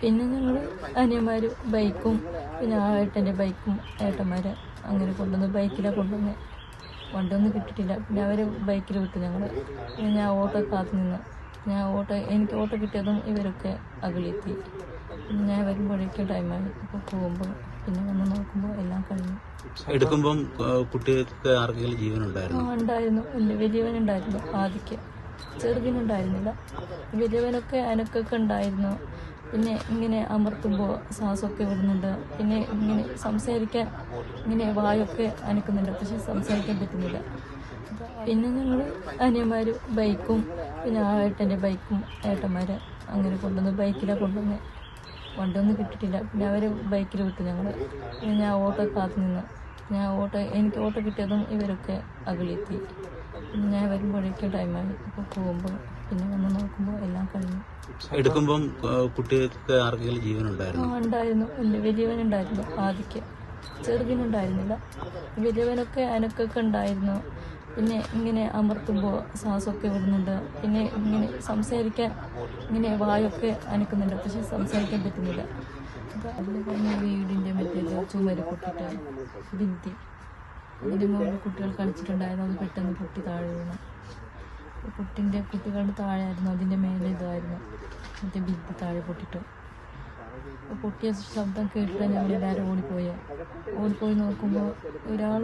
പിന്നെ ഞങ്ങൾ അനിയന്മാർ ബൈക്കും പിന്നെ ആ ഏട്ടൻ്റെ ബൈക്കും ഏട്ടന്മാരെ അങ്ങനെ കൊണ്ടുവന്ന് ബൈക്കിലാണ് കൊണ്ടുവന്ന് വണ്ടിയൊന്നും കിട്ടിയിട്ടില്ല. പിന്നെ അവർ ബൈക്കിൽ വിട്ടു ഞങ്ങൾ. പിന്നെ ഞാൻ ഓട്ടോ കാത്തു നിന്ന് എനിക്ക് ഓട്ടോ കിട്ടിയതും ഇവരൊക്കെ അകലെത്തി. പിന്നെ ഞാൻ വരുമ്പോഴേക്കും ടൈമായി. അപ്പോൾ പോകുമ്പോൾ പിന്നെ വന്ന് നോക്കുമ്പോൾ എല്ലാം കഴിഞ്ഞു. എടുക്കുമ്പം കുട്ടികൾക്ക് ആർക്കെങ്കിലും ജീവനുണ്ടായിരുന്നു? ഉണ്ടായിരുന്നു. എൻ്റെ വലിയവനുണ്ടായിരുന്നു. ആദ്യക്ക് ചെറുതിനുണ്ടായിരുന്നില്ല. വലിയവനൊക്കെ അനക്കൊക്കെ ഉണ്ടായിരുന്നു. പിന്നെ ഇങ്ങനെ അമർത്തുമ്പോൾ ശ്വാസമൊക്കെ വിടുന്നുണ്ട്. പിന്നെ ഇങ്ങനെ സംസാരിക്കാൻ ഇങ്ങനെ വായൊക്കെ അനക്കുന്നുണ്ട്, പക്ഷെ സംസാരിക്കാൻ പറ്റുന്നില്ല. പിന്നെ ഞങ്ങൾ അനിയന്മാർ ബൈക്കും പിന്നെ ആ ഏട്ടൻ്റെ ബൈക്കും ഏട്ടന്മാരെ അങ്ങനെ കൊണ്ടുവന്ന് ബൈക്കിലാണ് കൊണ്ടുവന്ന് വണ്ടിയൊന്നും കിട്ടിയിട്ടില്ല. പിന്നെ അവർ ബൈക്കിൽ വിട്ടു ഞങ്ങൾ. പിന്നെ ഞാൻ ഓട്ടോ കാത്തു നിന്ന് എനിക്ക് ഓട്ടോ കിട്ടിയതും ഇവരൊക്കെ അകലെത്തി. പിന്നെ ഞാൻ വരുമ്പോഴേക്കും ടൈമായി. അപ്പോൾ പോകുമ്പോൾ പിന്നെ വന്ന് നോക്കുമ്പോൾ എല്ലാം കഴിഞ്ഞു. എടുക്കുമ്പം കുട്ടികൾക്ക് ആർക്കെങ്കിലും ജീവനുണ്ടായിരുന്നു? ഉണ്ടായിരുന്നു. എൻ്റെ വലിയവനുണ്ടായിരുന്നു. ആദ്യക്ക് ചെറുതിനുണ്ടായിരുന്നില്ല. വലിയവനൊക്കെ അനക്കൊക്കെ ഉണ്ടായിരുന്നു. പിന്നെ ഇങ്ങനെ അമർത്തുമ്പോൾ ശ്വാസമൊക്കെ വിടുന്നുണ്ട്. പിന്നെ ഇങ്ങനെ സംസാരിക്കാൻ ഇങ്ങനെ വായൊക്കെ അനക്കുന്നുണ്ട്, പക്ഷെ സംസാരിക്കാൻ പറ്റുന്നില്ല. അപ്പോൾ അതിൽ തന്നെ വീടിൻ്റെ മറ്റേത് ചുമര് പൊട്ടിയിട്ട് ഭിത്തി അതിൻ്റെ മുകളിൽ കുട്ടികൾ കളിച്ചിട്ടുണ്ടായിരുന്നു. അത് പെട്ടെന്ന് പൊട്ടി താഴെ വീണു. കുട്ടികളുടെ താഴെയായിരുന്നു, അതിൻ്റെ മേലെ ഇതായിരുന്നു മറ്റേ ഭിത്തി താഴെ പൊട്ടിയിട്ട്. പൊട്ടിയ ശബ്ദം കേട്ടിട്ട് ഞങ്ങളെല്ലാവരും ഓടിപ്പോയി നോക്കുമ്പോൾ ഒരാൾ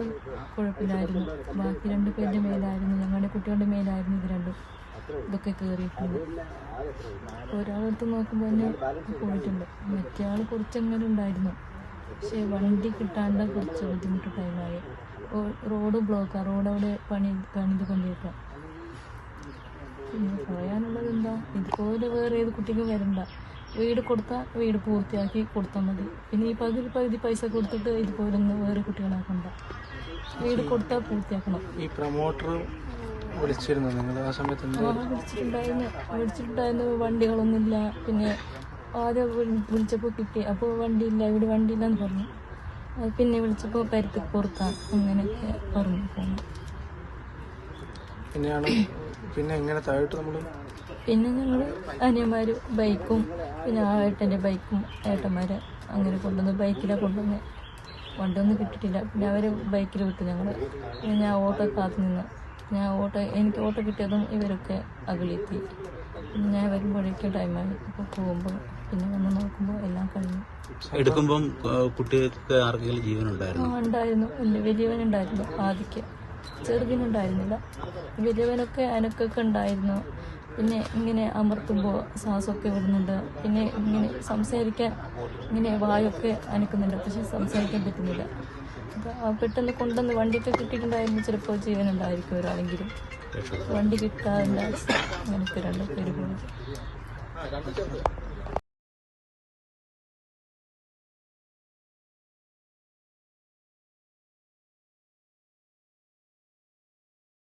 കുഴപ്പമില്ലായിരുന്നു. ബാക്കി 2 പേരുടെ മേലായിരുന്നു, ഞങ്ങളുടെ കുട്ടികളുടെ മേലായിരുന്നു ഇത് രണ്ടും ഇതൊക്കെ കയറിയിട്ടുണ്ട്. ഒരാളെടുത്ത് നോക്കുമ്പോൾ തന്നെ പോയിട്ടുണ്ട്. മറ്റേ ആൾ കുറച്ചെങ്ങനെ ഉണ്ടായിരുന്നു, പക്ഷേ വണ്ടി കിട്ടാണ്ട് കുറച്ച് ബുദ്ധിമുട്ട് ടൈമായി. റോഡ് ബ്ലോക്കാണ്, റോഡ് അവിടെ പണിത് കൊണ്ടിരിക്കുക. പിന്നെ പറയാനുള്ളത് എന്താ, ഇതുപോലെ വേറെ ഏത് കുട്ടിക്കും വരണ്ട. വീട് കൊടുത്താൽ വീട് പൂർത്തിയാക്കി കൊടുത്താൽ മതി. പിന്നെ ഈ പകുതി പൈസ കൊടുത്തിട്ട് ഇതുപോലൊന്നും വേറെ കുട്ടികളാക്കണ്ട. വീട് കൊടുത്താൽ പൂർത്തിയാക്കണം. ഈ പ്രൊമോട്ടർ വിളിച്ചിരുന്നു നിങ്ങൾ ആ സമയത്ത്? വിളിച്ചിട്ടുണ്ടായിരുന്നു. വണ്ടികളൊന്നുമില്ല. പിന്നെ ആദ്യം വിളിച്ചപ്പോൾ കിട്ടി, അപ്പോൾ ഇവിടെ വണ്ടിയില്ലെന്ന് പറഞ്ഞു. പിന്നെ വിളിച്ചപ്പോൾ പരുത്തി പുറത്താം അങ്ങനെയൊക്കെ പറഞ്ഞു പോന്നു. പിന്നെ എങ്ങനെ താഴോട്ട് നമ്മൾ പിന്നെ ഞങ്ങൾ അനിയന്മാർ ബൈക്കും പിന്നെ ആ ഏട്ടൻ്റെ ബൈക്കും ഏട്ടന്മാരെ അങ്ങനെ കൊണ്ടുവന്ന് ബൈക്കിലാണ് കൊണ്ടുവന്ന് വണ്ടിയൊന്നും കിട്ടിയിട്ടില്ല. പിന്നെ അവർ ബൈക്കിൽ വിട്ടു ഞങ്ങൾ. പിന്നെ ഞാൻ ഓട്ടോ കാത്തു നിന്ന് എനിക്ക് ഓട്ടോ കിട്ടിയതും ഇവരൊക്കെ അകലെത്തി. പിന്നെ ഞാൻ വരുമ്പോഴേക്കും ടൈമായി. അപ്പോൾ പോകുമ്പോൾ പിന്നെ വന്ന് നോക്കുമ്പോൾ എല്ലാം കഴിഞ്ഞു. എടുക്കുമ്പം കുട്ടികൾക്ക് ആർക്കെങ്കിലും ജീവനുണ്ടായിരുന്നു? ഉണ്ടായിരുന്നു. എൻ്റെ വലിയവനുണ്ടായിരുന്നു. ആദ്യക്ക് ചെറുതിനുണ്ടായിരുന്നില്ല. വലിയവനൊക്കെ അനക്കൊക്കെ ഉണ്ടായിരുന്നു. പിന്നെ ഇങ്ങനെ അമർത്തുമ്പോൾ ശ്വാസമൊക്കെ വിടുന്നുണ്ട്. പിന്നെ ഇങ്ങനെ സംസാരിക്കാൻ ഇങ്ങനെ വായൊക്കെ അനക്കുന്നുണ്ട്, പക്ഷെ സംസാരിക്കാൻ പറ്റുന്നില്ല. അപ്പോൾ പെട്ടെന്ന് കൊണ്ടുവന്ന് വണ്ടിയൊക്കെ കിട്ടിയിട്ടുണ്ടായിരുന്നു, ചിലപ്പോൾ ജീവനുണ്ടായിരിക്കും ഒരാളെങ്കിലും. വണ്ടി കിട്ടാറില്ല, അങ്ങനെയൊക്കെ 2 പേര് പോയി.